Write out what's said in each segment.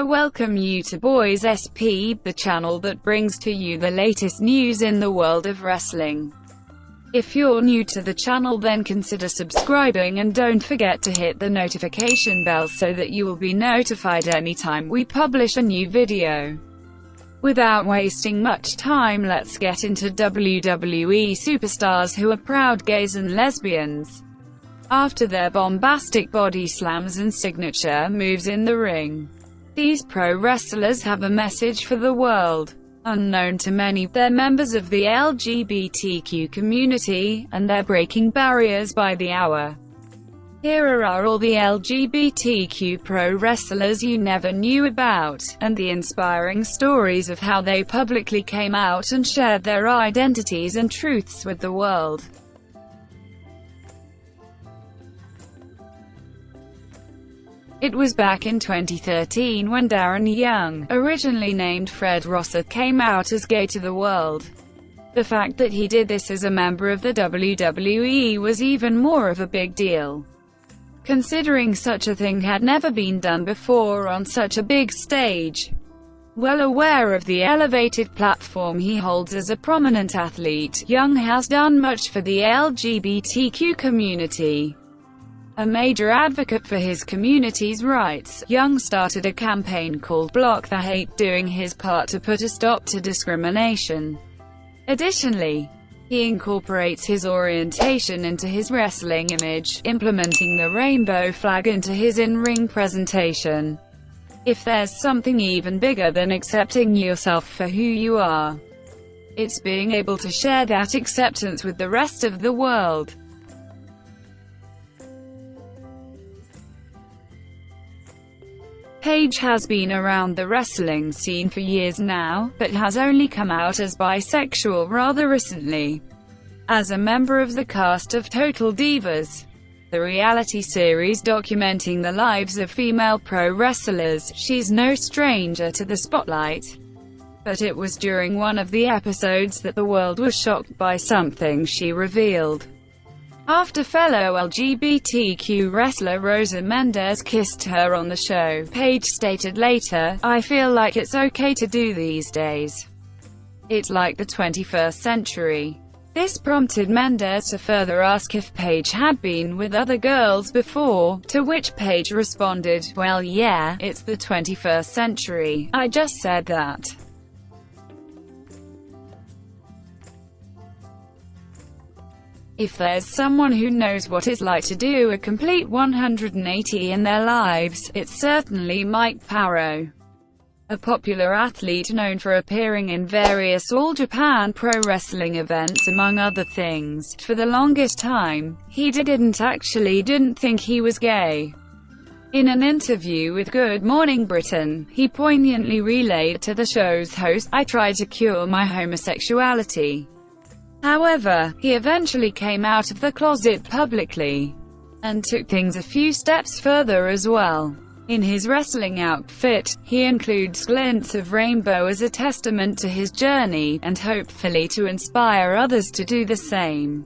welcome you to BOYZ SP, the channel that brings to you the latest news in the world of wrestling. If you're new to the channel, then consider subscribing and don't forget to hit the notification bell so that you will be notified anytime we publish a new video. Without wasting much time, let's get into WWE superstars who are proud gays and lesbians. After their bombastic body slams and signature moves in the ring, these pro wrestlers have a message for the world. Unknown to many, they're members of the LGBTQ community, and they're breaking barriers by the hour. Here are all the LGBTQ pro wrestlers you never knew about, and the inspiring stories of how they publicly came out and shared their identities and truths with the world. It was back in 2013 when Darren Young, originally named Fred Rosser, came out as gay to the world. The fact that he did this as a member of the WWE was even more of a big deal, considering such a thing had never been done before on such a big stage. Well aware of the elevated platform he holds as a prominent athlete, Young has done much for the LGBTQ community. A major advocate for his community's rights, Young started a campaign called Block the Hate, doing his part to put a stop to discrimination. Additionally, he incorporates his orientation into his wrestling image, implementing the rainbow flag into his in-ring presentation. If there's something even bigger than accepting yourself for who you are, it's being able to share that acceptance with the rest of the world. Paige has been around the wrestling scene for years now, but has only come out as bisexual rather recently. As a member of the cast of Total Divas, the reality series documenting the lives of female pro wrestlers, she's no stranger to the spotlight. But it was during one of the episodes that the world was shocked by something she revealed. After fellow LGBTQ wrestler Rosa Mendes kissed her on the show, Paige stated later, "I feel like it's okay to do these days. It's like the 21st century." This prompted Mendes to further ask if Paige had been with other girls before, to which Paige responded, "Well, yeah, it's the 21st century. I just said that." If there's someone who knows what it's like to do a complete 180 in their lives, it's certainly Mike Parrow. A popular athlete known for appearing in various All Japan Pro Wrestling events among other things, for the longest time, he didn't think he was gay. In an interview with Good Morning Britain, he poignantly relayed to the show's host, "I tried to cure my homosexuality. However, he eventually came out of the closet publicly, and took things a few steps further as well." In his wrestling outfit, he includes glints of rainbow as a testament to his journey, and hopefully to inspire others to do the same.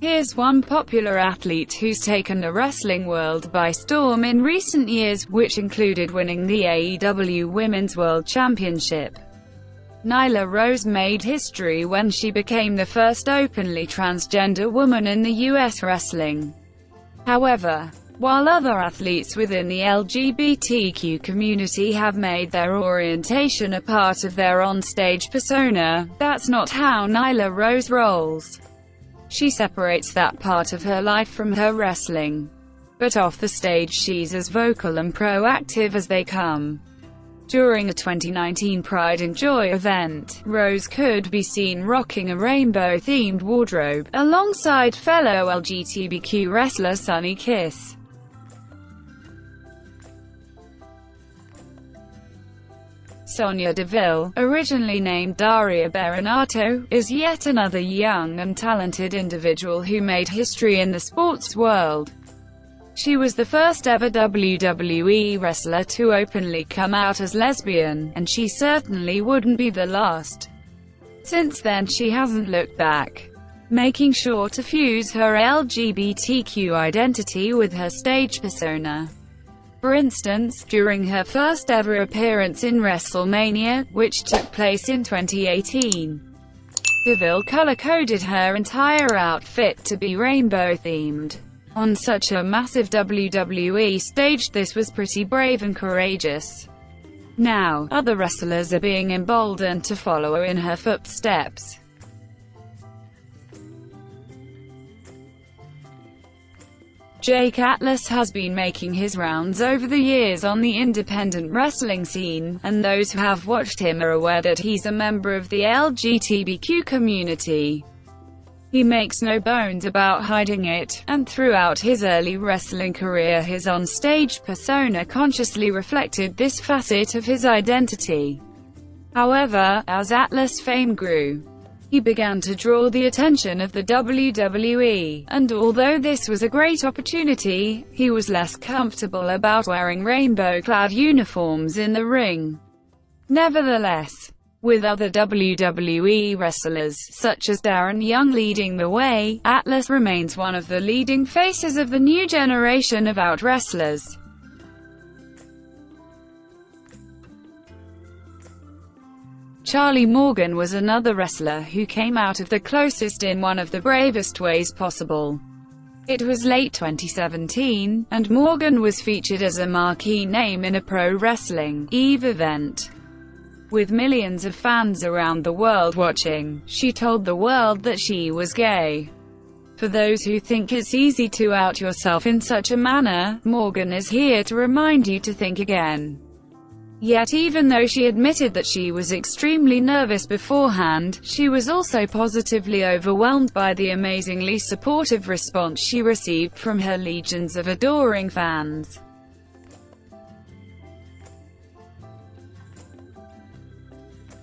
Here's one popular athlete who's taken the wrestling world by storm in recent years, which included winning the AEW Women's World Championship. Nyla Rose made history when she became the first openly transgender woman in the US wrestling. However, while other athletes within the LGBTQ community have made their orientation a part of their on-stage persona, that's not how Nyla Rose rolls. She separates that part of her life from her wrestling. But off the stage she's as vocal and proactive as they come. During a 2019 Pride and Joy event, Rose could be seen rocking a rainbow-themed wardrobe, alongside fellow LGBTQ wrestler Sonny Kiss. Sonya Deville, originally named Daria Berenato, is yet another young and talented individual who made history in the sports world. She was the first ever WWE wrestler to openly come out as lesbian, and she certainly wouldn't be the last. Since then she hasn't looked back. making sure to fuse her LGBTQ identity with her stage persona. For instance, during her first ever appearance in WrestleMania, which took place in 2018, Deville color-coded her entire outfit to be rainbow-themed. On such a massive WWE stage, this was pretty brave and courageous. Now, other wrestlers are being emboldened to follow in her footsteps. Jake Atlas has been making his rounds over the years on the independent wrestling scene, and those who have watched him are aware that he's a member of the LGBTQ community. He makes no bones about hiding it, and throughout his early wrestling career his on-stage persona consciously reflected this facet of his identity. However, as Atlas' fame grew, he began to draw the attention of the WWE, and although this was a great opportunity, he was less comfortable about wearing rainbow-clad uniforms in the ring. Nevertheless, with other WWE wrestlers, such as Darren Young, leading the way, Atlas remains one of the leading faces of the new generation of out wrestlers. Charlie Morgan was another wrestler who came out of the closest in one of the bravest ways possible. It was late 2017, and Morgan was featured as a marquee name in a pro wrestling EVE event. With millions of fans around the world watching, she told the world that she was gay. For those who think it's easy to out yourself in such a manner, Morgan is here to remind you to think again. Yet even though she admitted that she was extremely nervous beforehand, she was also positively overwhelmed by the amazingly supportive response she received from her legions of adoring fans.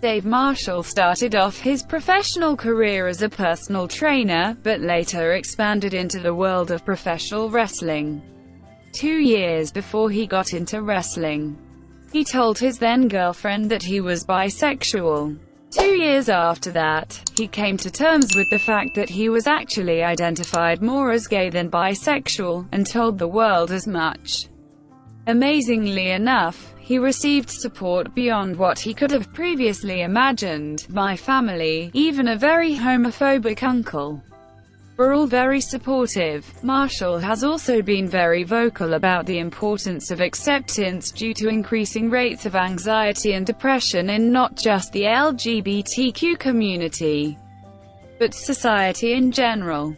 Dave Marshall started off his professional career as a personal trainer, but later expanded into the world of professional wrestling. 2 years before he got into wrestling, he told his then-girlfriend that he was bisexual. 2 years after that, he came to terms with the fact that he was actually identified more as gay than bisexual, and told the world as much. Amazingly enough, he received support beyond what he could have previously imagined. My family, even a very homophobic uncle, were all very supportive. Marshall has also been very vocal about the importance of acceptance due to increasing rates of anxiety and depression in not just the LGBTQ community, but society in general.